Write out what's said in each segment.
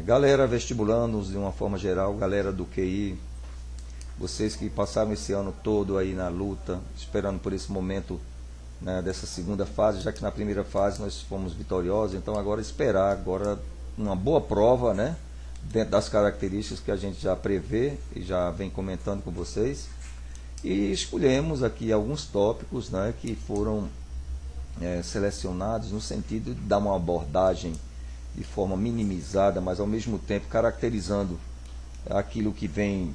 Galera vestibulandos, de uma forma geral, galera do QI, vocês que passaram esse ano todo aí na luta, esperando por esse momento, né, dessa segunda fase, já que na primeira fase nós fomos vitoriosos, então agora esperar uma boa prova, né, dentro das características que a gente já prevê e já vem comentando com vocês. E escolhemos aqui alguns tópicos, né, que foram selecionados no sentido de dar uma abordagem de forma minimizada, mas ao mesmo tempo caracterizando aquilo que vem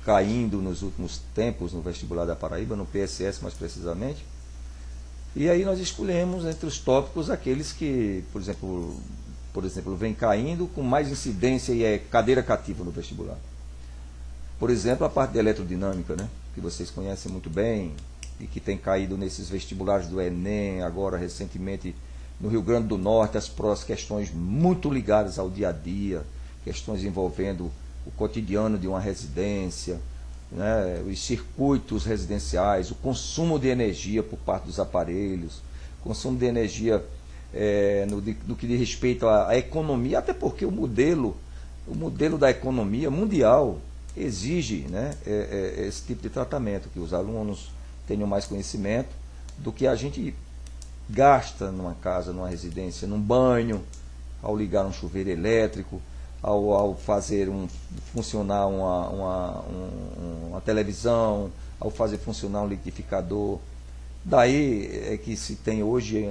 caindo nos últimos tempos no vestibular da Paraíba, no PSS mais precisamente. E aí nós escolhemos entre os tópicos aqueles que, por exemplo, vem caindo com mais incidência e é cadeira cativa no vestibular. Por exemplo, a parte de eletrodinâmica, né, que vocês conhecem muito bem e que tem caído nesses vestibulares do Enem, agora recentemente no Rio Grande do Norte, as questões muito ligadas ao dia a dia, questões envolvendo o cotidiano de uma residência, né, os circuitos residenciais, o consumo de energia por parte dos aparelhos, consumo de energia no que diz respeito à economia, até porque o modelo da economia mundial exige, né, esse tipo de tratamento, que os alunos tenham mais conhecimento do que a gente gasta numa casa, numa residência, num banho, ao ligar um chuveiro elétrico, ao fazer funcionar uma televisão, ao fazer funcionar um liquidificador. Daí é que se tem hoje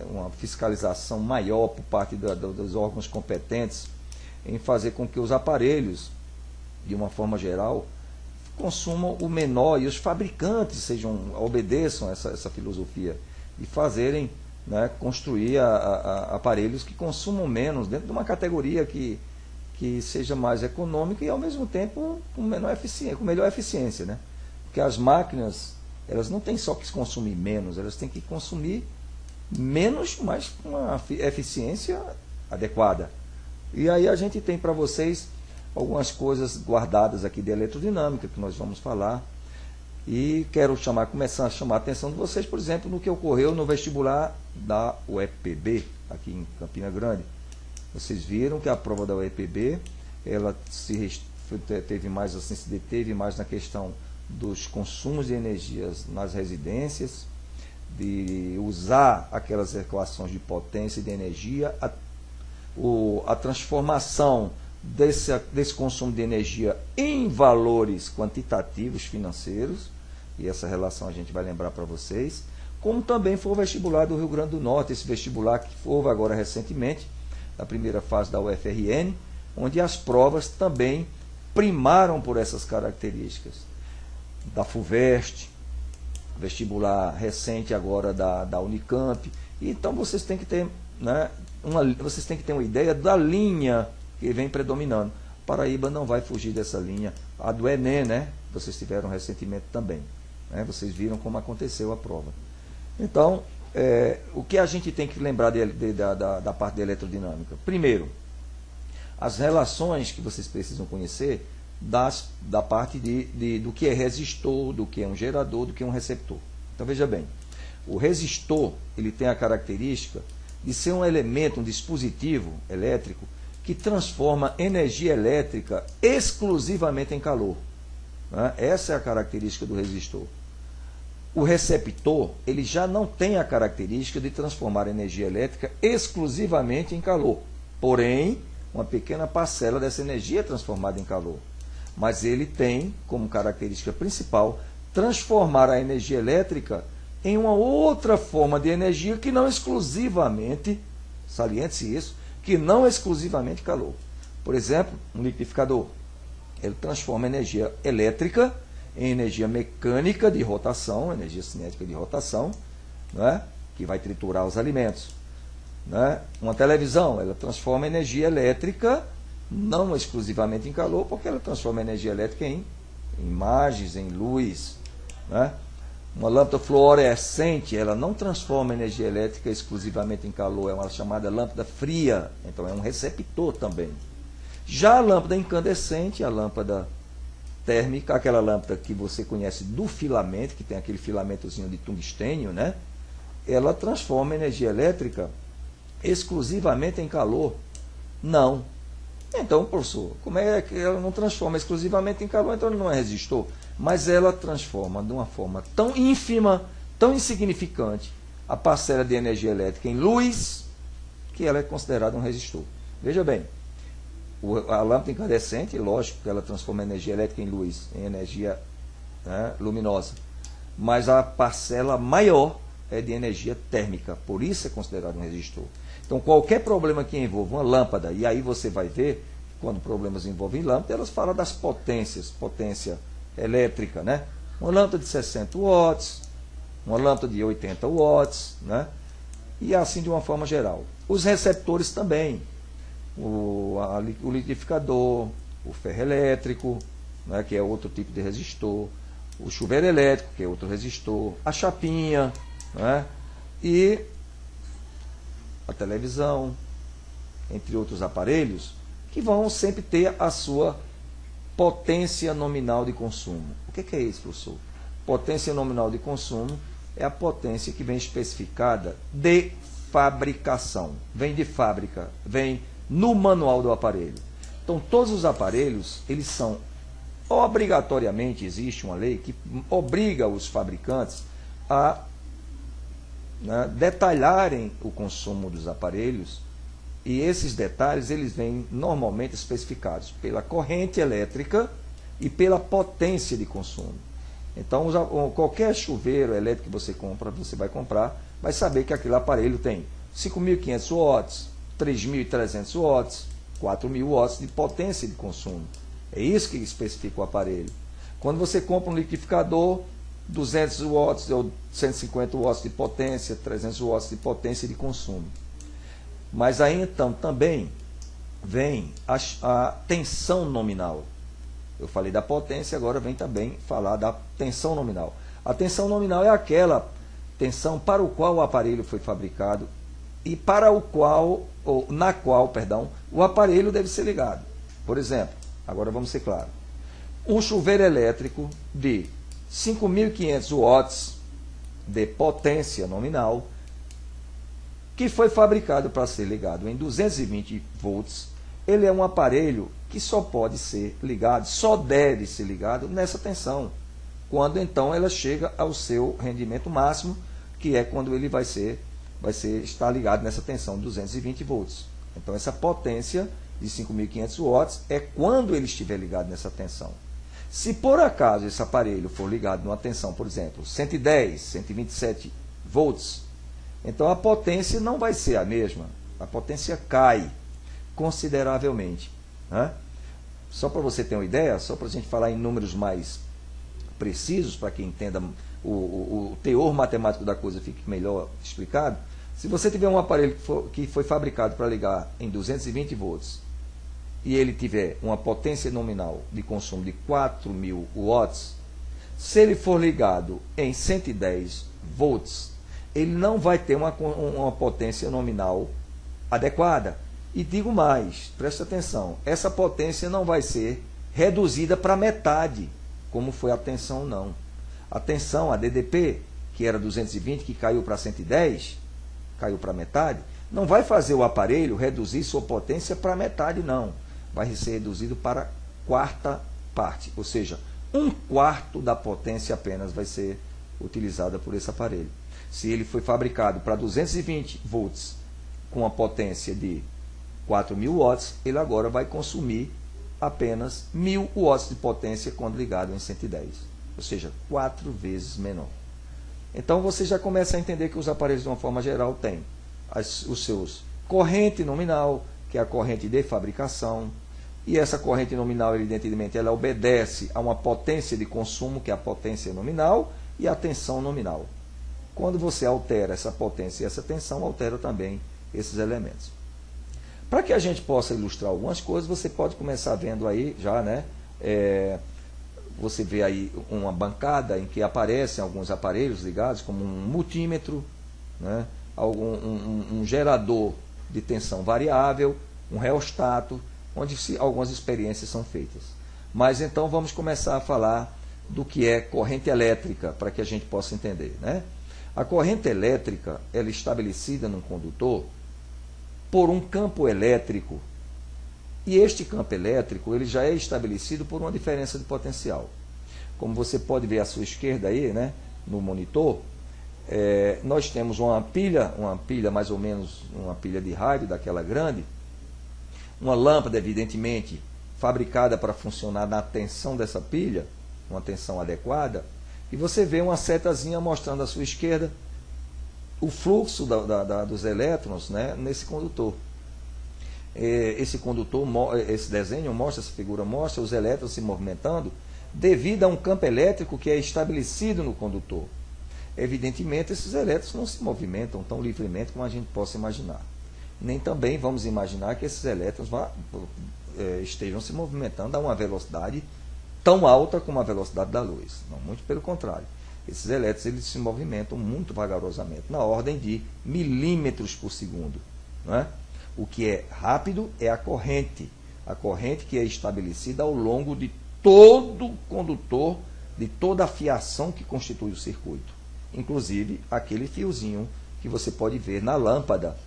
uma fiscalização maior por parte dos órgãos competentes em fazer com que os aparelhos, de uma forma geral, consumam o menor, e os fabricantes obedeçam essa filosofia e fazerem, né, construir aparelhos que consumam menos, dentro de uma categoria que seja mais econômica e ao mesmo tempo com melhor eficiência, né? Porque as máquinas, elas não têm só que consumir menos, elas têm que consumir menos, mas com uma eficiência adequada. E aí a gente tem para vocês algumas coisas guardadas aqui de eletrodinâmica que nós vamos falar. E quero começar a chamar a atenção de vocês, por exemplo, no que ocorreu no vestibular da UEPB, aqui em Campina Grande. Vocês viram que a prova da UEPB, ela se deteve mais na questão dos consumos de energias nas residências, de usar aquelas equações de potência e de energia, a transformação desse consumo de energia em valores quantitativos financeiros, e essa relação a gente vai lembrar para vocês, como também foi o vestibular do Rio Grande do Norte, esse vestibular que houve agora recentemente, na primeira fase da UFRN, onde as provas também primaram por essas características. Da FUVEST, vestibular recente agora da Unicamp. E então vocês têm que ter, né, uma ideia da linha que vem predominando. Paraíba não vai fugir dessa linha. A do Enem, né? Vocês tiveram recentemente também. Né? Vocês viram como aconteceu a prova. Então, o que a gente tem que lembrar da parte de eletrodinâmica? Primeiro, as relações que vocês precisam conhecer da parte do que é resistor, do que é um gerador, do que é um receptor. Então, veja bem, o resistor, ele tem a característica de ser um elemento, um dispositivo elétrico que transforma energia elétrica exclusivamente em calor. Né? Essa é a característica do resistor. O receptor, ele já não tem a característica de transformar energia elétrica exclusivamente em calor. Porém, uma pequena parcela dessa energia é transformada em calor. Mas ele tem como característica principal transformar a energia elétrica em uma outra forma de energia que não exclusivamente, saliente-se isso, que não exclusivamente calor. Por exemplo, um liquidificador, ele transforma energia elétrica em energia mecânica de rotação, energia cinética de rotação, né, que vai triturar os alimentos. Né? Uma televisão, ela transforma energia elétrica não exclusivamente em calor, porque ela transforma energia elétrica em imagens, em luz. Né? Uma lâmpada fluorescente, ela não transforma energia elétrica exclusivamente em calor, é uma chamada lâmpada fria, então é um receptor também. Já a lâmpada incandescente, a lâmpada térmica, aquela lâmpada que você conhece do filamento, que tem aquele filamentozinho de tungstênio, né? Ela transforma energia elétrica exclusivamente em calor. Não. Então, professor, como é que ela não transforma exclusivamente em calor, então ela não é resistor? Mas ela transforma de uma forma tão ínfima, tão insignificante, a parcela de energia elétrica em luz, que ela é considerada um resistor. Veja bem, a lâmpada incandescente, lógico que ela transforma a energia elétrica em luz, em energia, né, luminosa. Mas a parcela maior é de energia térmica, por isso é considerado um resistor. Então, qualquer problema que envolva uma lâmpada, e aí você vai ver, quando problemas envolvem lâmpada, elas falam das potências, potência elétrica, né? Uma lâmpada de 60 watts, uma lâmpada de 80 watts, né? E assim de uma forma geral. Os receptores também, o liquidificador, o ferro elétrico, né, que é outro tipo de resistor, o chuveiro elétrico, que é outro resistor, a chapinha, né, e a televisão, entre outros aparelhos, que vão sempre ter a sua potência nominal de consumo. O que é isso, professor? Potência nominal de consumo é a potência que vem especificada de fabricação. Vem de fábrica, vem no manual do aparelho. Então, todos os aparelhos, eles são obrigatoriamente, existe uma lei que obriga os fabricantes a, né, detalharem o consumo dos aparelhos, e esses detalhes eles vêm normalmente especificados pela corrente elétrica e pela potência de consumo. Então, qualquer chuveiro elétrico que você compra, você vai comprar, vai saber que aquele aparelho tem 5.500 watts, 3.300 watts, 4.000 watts de potência de consumo. É isso que especifica o aparelho. Quando você compra um liquidificador, 200 watts ou 150 watts de potência, 300 watts de potência de consumo. Mas aí então também vem a tensão nominal. Eu falei da potência, agora vem também falar da tensão nominal. A tensão nominal é aquela tensão para o qual o aparelho foi fabricado e para o qual, ou na qual, perdão, o aparelho deve ser ligado. Por exemplo, agora vamos ser claros, um chuveiro elétrico de 5.500 watts de potência nominal, que foi fabricado para ser ligado em 220 volts, ele é um aparelho que só pode ser ligado, só deve ser ligado nessa tensão, quando então ela chega ao seu rendimento máximo, que é quando ele vai estar ligado nessa tensão de 220 volts. Então essa potência de 5.500 watts é quando ele estiver ligado nessa tensão. Se por acaso esse aparelho for ligado numa tensão, por exemplo, 110, 127 volts, então a potência não vai ser a mesma, a potência cai consideravelmente, né? Só para você ter uma ideia, só para a gente falar em números mais precisos, para quem entenda o teor matemático da coisa fique melhor explicado. Se você tiver um aparelho que foi fabricado para ligar em 220 volts e ele tiver uma potência nominal de consumo de 4.000 watts, se ele for ligado em 110 volts, ele não vai ter uma potência nominal adequada. E digo mais, presta atenção, essa potência não vai ser reduzida para metade, como foi a tensão não. A tensão, a DDP, que era 220, que caiu para 110, caiu para metade, não vai fazer o aparelho reduzir sua potência para metade, não. Vai ser reduzido para quarta parte, ou seja, 1/4 da potência apenas vai ser utilizada por esse aparelho. Se ele foi fabricado para 220 volts com a potência de 4.000 watts, ele agora vai consumir apenas 1.000 watts de potência quando ligado em 110, ou seja, 4 vezes menor. Então você já começa a entender que os aparelhos de uma forma geral têm os seus corrente nominal, que é a corrente de fabricação, e essa corrente nominal, evidentemente, ela obedece a uma potência de consumo, que é a potência nominal, e a tensão nominal. Quando você altera essa potência e essa tensão, altera também esses elementos. Para que a gente possa ilustrar algumas coisas, você pode começar vendo aí já, né? Você vê aí uma bancada em que aparecem alguns aparelhos ligados, como um multímetro, né? Um gerador de tensão variável, um reostato, onde algumas experiências são feitas. Mas então vamos começar a falar do que é corrente elétrica, para que a gente possa entender, né? A corrente elétrica ela é estabelecida num condutor por um campo elétrico E este campo elétrico ele já é estabelecido por uma diferença de potencial. Como você pode ver à sua esquerda aí, né, no monitor, nós temos uma pilha mais ou menos, uma pilha de rádio daquela grande, uma lâmpada, evidentemente, fabricada para funcionar na tensão dessa pilha, uma tensão adequada, e você vê uma setazinha mostrando à sua esquerda o fluxo dos elétrons, né, nesse condutor. Esse condutor, esse desenho mostra, essa figura mostra os elétrons se movimentando devido a um campo elétrico que é estabelecido no condutor. Evidentemente, esses elétrons não se movimentam tão livremente como a gente possa imaginar. Nem também vamos imaginar que esses elétrons estejam se movimentando a uma velocidade tão alta como a velocidade da luz. Não, muito pelo contrário. Esses elétrons eles se movimentam muito vagarosamente, na ordem de milímetros por segundo. Não é? O que é rápido é a corrente que é estabelecida ao longo de todo o condutor, de toda a fiação que constitui o circuito. Inclusive, aquele fiozinho que você pode ver na lâmpada,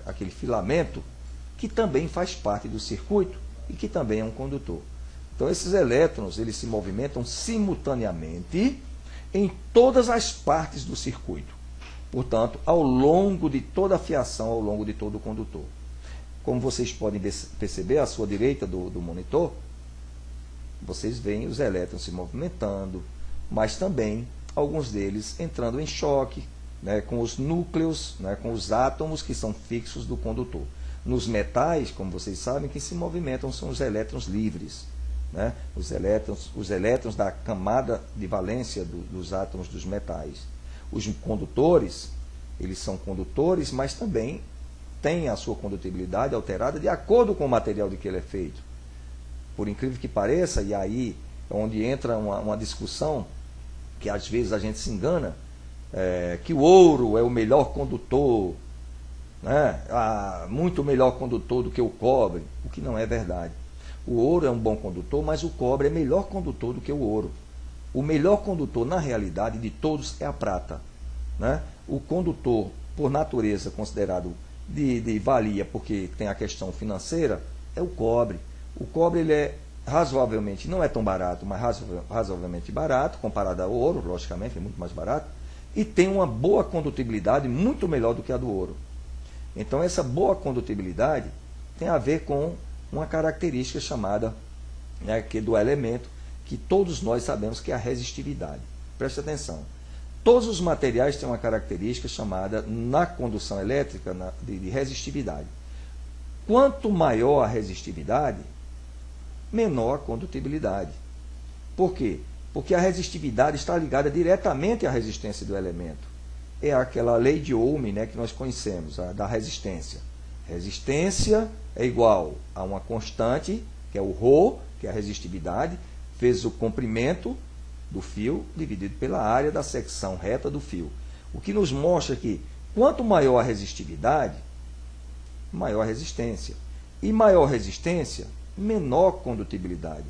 aquele filamento, que também faz parte do circuito e que também é um condutor. Então, esses elétrons eles se movimentam simultaneamente em todas as partes do circuito. Portanto, ao longo de toda a fiação, ao longo de todo o condutor. Como vocês podem perceber, à sua direita do monitor, vocês veem os elétrons se movimentando, mas também alguns deles entrando em choque, né, com os núcleos, né, com os átomos que são fixos do condutor. Nos metais, como vocês sabem, que se movimentam são os elétrons livres. Né? Os elétrons da camada de valência dos átomos dos metais. Os condutores, eles são condutores, mas também têm a sua condutibilidade alterada de acordo com o material de que ele é feito. Por incrível que pareça, e aí é onde entra uma discussão, que às vezes a gente se engana, que o ouro é o melhor condutor, né? Muito melhor condutor do que o cobre, o que não é verdade. O ouro é um bom condutor, mas o cobre é melhor condutor do que o ouro. O melhor condutor, na realidade, de todos é a prata. Né? O condutor, por natureza, considerado de valia, porque tem a questão financeira, é o cobre. O cobre ele é razoavelmente, não é tão barato, mas razoavelmente barato, comparado ao ouro, logicamente, é muito mais barato, e tem uma boa condutibilidade, muito melhor do que a do ouro. Então, essa boa condutibilidade tem a ver com uma característica chamada, né, do elemento, que todos nós sabemos que é a resistividade. Preste atenção. Todos os materiais têm uma característica chamada, na condução elétrica, de resistividade. Quanto maior a resistividade, menor a condutibilidade. Por quê? Porque a resistividade está ligada diretamente à resistência do elemento. É aquela lei de Ohm, né, que nós conhecemos, a da resistência. Resistência é igual a uma constante, que é o ρ, que é a resistividade, vezes o comprimento do fio, dividido pela área da secção reta do fio. O que nos mostra que, quanto maior a resistividade, maior a resistência. E maior resistência, menor condutibilidade.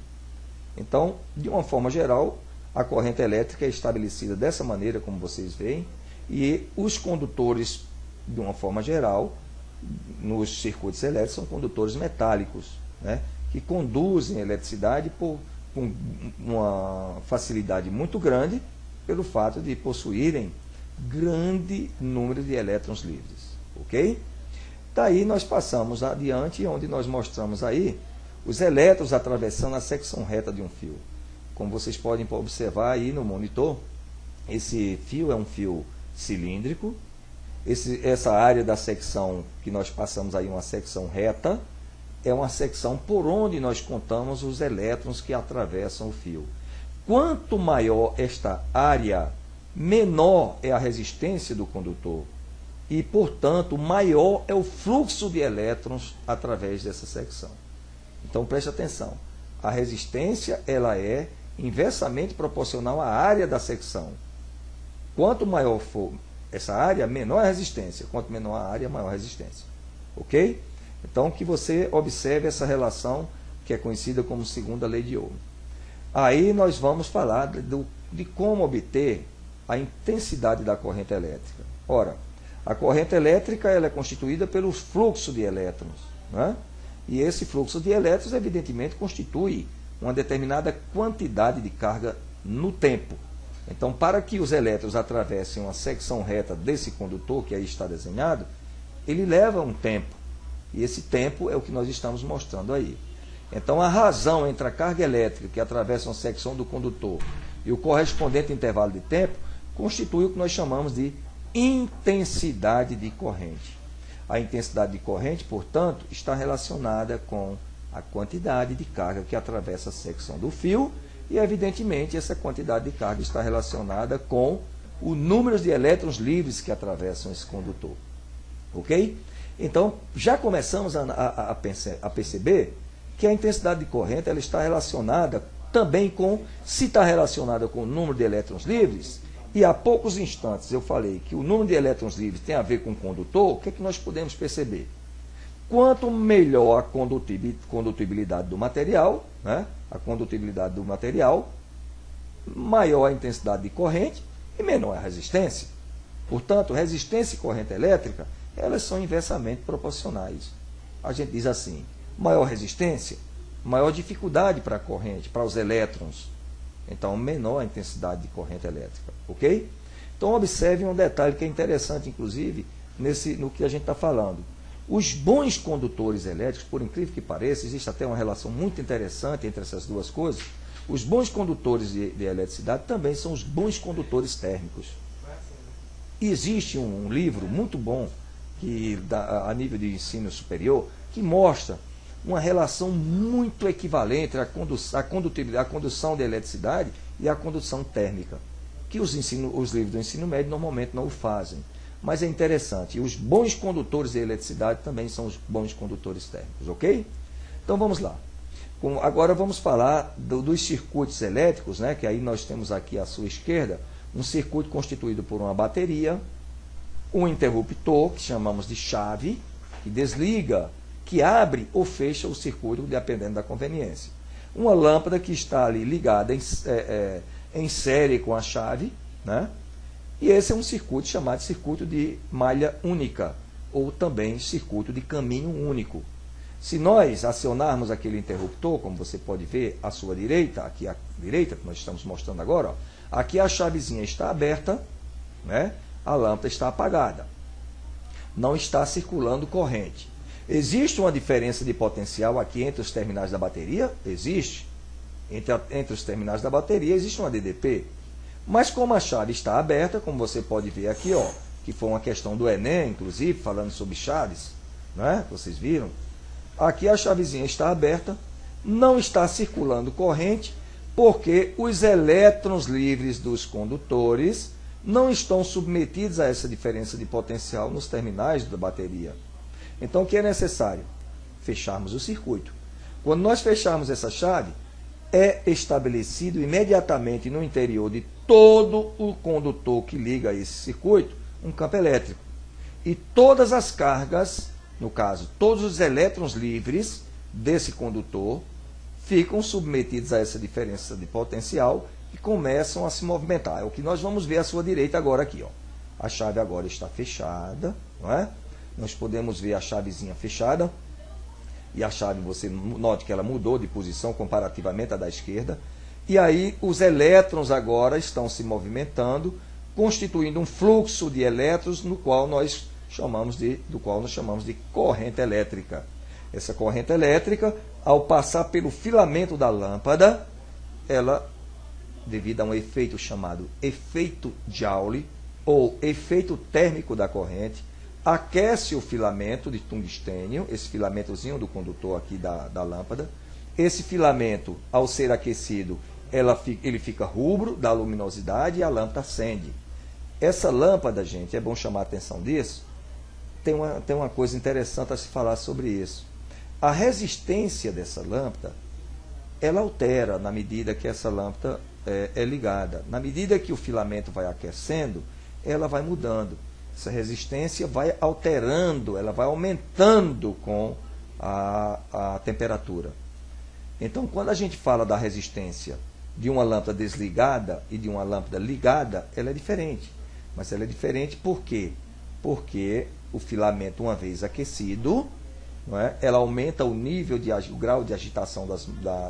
Então, de uma forma geral, a corrente elétrica é estabelecida dessa maneira, como vocês veem, e os condutores, de uma forma geral, nos circuitos elétricos, são condutores metálicos, né, que conduzem a eletricidade com uma facilidade muito grande, pelo fato de possuírem grande número de elétrons livres. Ok? Daí nós passamos adiante, onde nós mostramos aí os elétrons atravessando a secção reta de um fio. Como vocês podem observar aí no monitor, esse fio é um fio cilíndrico. Essa área da secção que nós passamos aí, uma secção reta, é uma secção por onde nós contamos os elétrons que atravessam o fio. Quanto maior esta área, menor é a resistência do condutor e, portanto, maior é o fluxo de elétrons através dessa secção. Então, preste atenção. A resistência ela é inversamente proporcional à área da secção. Quanto maior for essa área, menor a resistência. Quanto menor a área, maior a resistência. Ok? Então, que você observe essa relação que é conhecida como segunda lei de Ohm. Aí nós vamos falar de como obter a intensidade da corrente elétrica. Ora, a corrente elétrica ela é constituída pelo fluxo de elétrons, né? E esse fluxo de elétrons, evidentemente, constitui uma determinada quantidade de carga no tempo. Então, para que os elétrons atravessem uma secção reta desse condutor, que aí está desenhado, ele leva um tempo. E esse tempo é o que nós estamos mostrando aí. Então, a razão entre a carga elétrica que atravessa uma secção do condutor e o correspondente intervalo de tempo constitui o que nós chamamos de intensidade de corrente. A intensidade de corrente, portanto, está relacionada com a quantidade de carga que atravessa a secção do fio e, evidentemente, essa quantidade de carga está relacionada com o número de elétrons livres que atravessam esse condutor. Ok? Então, já começamos a perceber que a intensidade de corrente ela está relacionada também com, se está relacionada com o número de elétrons livres, e há poucos instantes eu falei que o número de elétrons livres tem a ver com o condutor, o que é que nós podemos perceber? Quanto melhor a condutibilidade do material, né? A condutibilidade do material, maior a intensidade de corrente e menor a resistência. Portanto, resistência e corrente elétrica, elas são inversamente proporcionais. A gente diz assim, maior resistência, maior dificuldade para a corrente, para os elétrons. Então, menor a intensidade de corrente elétrica. Ok? Então, observe um detalhe que é interessante, inclusive, no que a gente está falando. Os bons condutores elétricos, por incrível que pareça, existe até uma relação muito interessante entre essas duas coisas. Os bons condutores de eletricidade também são os bons condutores térmicos. E existe um livro muito bom, a nível de ensino superior, que mostra uma relação muito equivalente à condução de eletricidade e à condução térmica, que os livros do ensino médio normalmente não o fazem. Mas é interessante, e os bons condutores de eletricidade também são os bons condutores térmicos, ok? Então vamos lá. Agora vamos falar dos circuitos elétricos, né? Que aí nós temos aqui à sua esquerda um circuito constituído por uma bateria, um interruptor, que chamamos de chave, que desliga, que abre ou fecha o circuito, dependendo da conveniência. Uma lâmpada que está ali ligada em série com a chave, né? E esse é um circuito chamado de circuito de malha única, ou também circuito de caminho único. Se nós acionarmos aquele interruptor, como você pode ver à sua direita, aqui à direita, que nós estamos mostrando agora, ó, aqui a chavezinha está aberta, né? A lâmpada está apagada. Não está circulando corrente. Existe uma diferença de potencial aqui entre os terminais da bateria? Existe. Entre os terminais da bateria existe uma DDP. Mas como a chave está aberta, como você pode ver aqui, ó, que foi uma questão do Enem, inclusive, falando sobre chaves, né? Vocês viram? Aqui a chavezinha está aberta, não está circulando corrente, porque os elétrons livres dos condutores não estão submetidos a essa diferença de potencial nos terminais da bateria. Então, o que é necessário? Fecharmos o circuito. Quando nós fecharmos essa chave, é estabelecido imediatamente no interior de todo o condutor que liga a esse circuito um campo elétrico. E todas as cargas, no caso, todos os elétrons livres desse condutor ficam submetidos a essa diferença de potencial e começam a se movimentar. É o que nós vamos ver à sua direita agora aqui, ó. A chave agora está fechada, não é? Nós podemos ver a chavezinha fechada. E a chave, você note que ela mudou de posição comparativamente à da esquerda. E aí os elétrons agora estão se movimentando, constituindo um fluxo de elétrons do qual nós chamamos de corrente elétrica. Essa corrente elétrica, ao passar pelo filamento da lâmpada, ela, devido a um efeito chamado efeito Joule, ou efeito térmico da corrente, aquece o filamento de tungstênio, esse filamentozinho do condutor aqui da lâmpada. Esse filamento, ao ser aquecido, ele fica rubro, dá luminosidade e a lâmpada acende. Essa lâmpada, gente, é bom chamar a atenção disso, tem uma coisa interessante a se falar sobre isso. A resistência dessa lâmpada, ela altera na medida que essa lâmpada é ligada. Na medida que o filamento vai aquecendo, ela vai mudando. Essa resistência vai alterando, ela vai aumentando com a temperatura. Então, quando a gente fala da resistência de uma lâmpada desligada e de uma lâmpada ligada, ela é diferente. Mas ela é diferente por quê? Porque o filamento, uma vez aquecido, não é? Ela aumenta o nível, o grau de agitação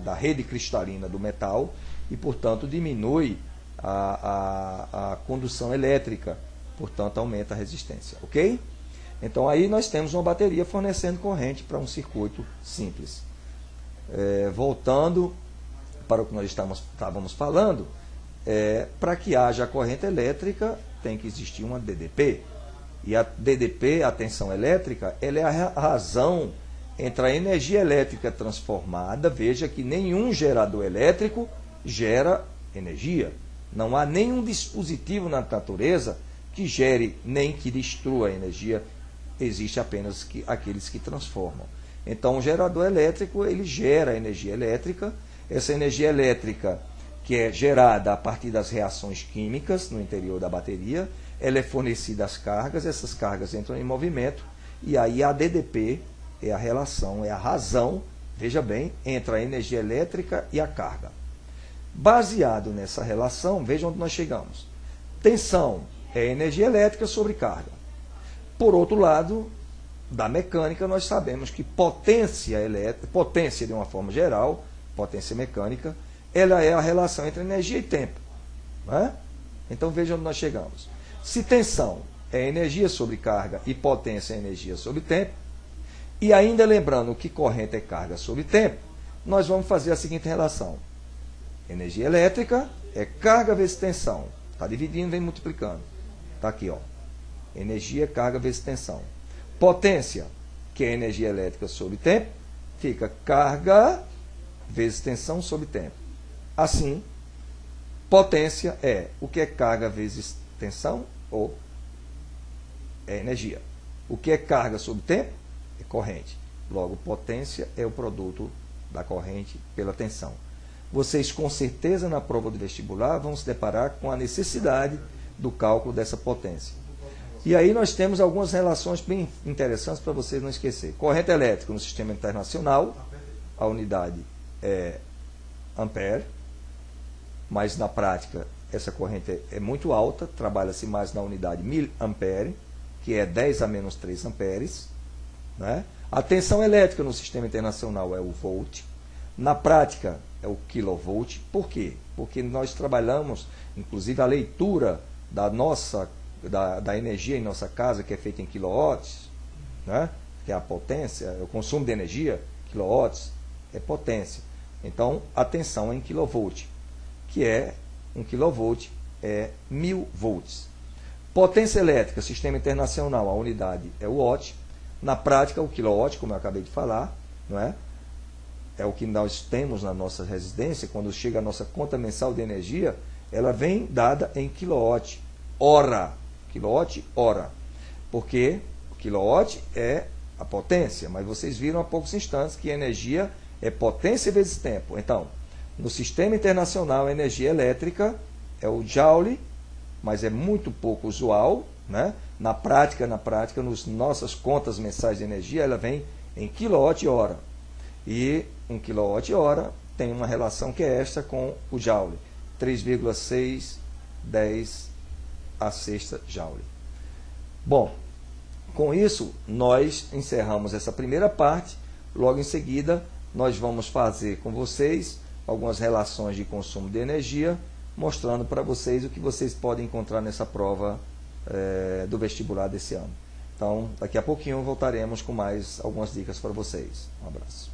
da rede cristalina do metal e, portanto, diminui a condução elétrica, portanto, aumenta a resistência, ok? Então, aí nós temos uma bateria fornecendo corrente para um circuito simples. Voltando para o que nós estávamos falando, para que haja corrente elétrica, tem que existir uma DDP. E a DDP, a tensão elétrica, ela é a razão entre a energia elétrica transformada. Veja que nenhum gerador elétrico gera energia. Não há nenhum dispositivo na natureza que gere nem que destrua a energia. Existe apenas aqueles que transformam. Então, o gerador elétrico, ele gera energia elétrica. Essa energia elétrica, que é gerada a partir das reações químicas no interior da bateria, ela é fornecida às cargas, essas cargas entram em movimento, e aí a DDP é a relação, é a razão, veja bem, entre a energia elétrica e a carga. Baseado nessa relação, veja onde nós chegamos. Tensão é energia elétrica sobre carga. Por outro lado, da mecânica, nós sabemos que potência elétrica, potência de uma forma geral, potência mecânica, ela é a relação entre energia e tempo. Não é? Então veja onde nós chegamos. Se tensão é energia sobre carga e potência é energia sobre tempo, e ainda lembrando que corrente é carga sobre tempo, nós vamos fazer a seguinte relação. Energia elétrica é carga vezes tensão. Está dividindo, vem multiplicando. Está aqui, ó. Energia, carga vezes tensão. Potência, que é energia elétrica sobre tempo, fica carga vezes tensão sobre tempo. Assim, potência é o que é carga vezes tensão ou é energia. O que é carga sobre tempo é corrente. Logo, potência é o produto da corrente pela tensão. Vocês, com certeza, na prova do vestibular, vão se deparar com a necessidade do cálculo dessa potência. E aí nós temos algumas relações bem interessantes para vocês não esquecer. Corrente elétrica no sistema internacional, a unidade é ampere, mas na prática essa corrente é muito alta, trabalha-se mais na unidade 1000 ampere, que é 10 a menos 3 amperes. Né? A tensão elétrica no sistema internacional é o volt. Na prática é o kilovolt. Por quê? Porque nós trabalhamos, inclusive a leitura da energia em nossa casa, que é feita em quilowatts, né? Que é a potência, é o consumo de energia, quilowatts, é potência. Então, a tensão é em kilovolt, que é 1 kV é 1000 volts. Potência elétrica, sistema internacional, a unidade é o watt. Na prática, o kilowatt, como eu acabei de falar, não é? É o que nós temos na nossa residência. Quando chega a nossa conta mensal de energia, ela vem dada em kilowatt hora. Kilowatt hora. Porque o kilowatt é a potência, mas vocês viram há poucos instantes que a energia é potência vezes tempo. Então, no sistema internacional, a energia elétrica é o joule, mas é muito pouco usual, né? Na prática, nas nossas contas mensais de energia, ela vem em quilowatt-hora. E 1 kWh tem uma relação que é esta com o joule, 3,610 a sexta joule. Bom, com isso, nós encerramos essa primeira parte. Logo em seguida, nós vamos fazer com vocês algumas relações de consumo de energia, mostrando para vocês o que vocês podem encontrar nessa prova do vestibular desse ano. Então, daqui a pouquinho voltaremos com mais algumas dicas para vocês. Um abraço.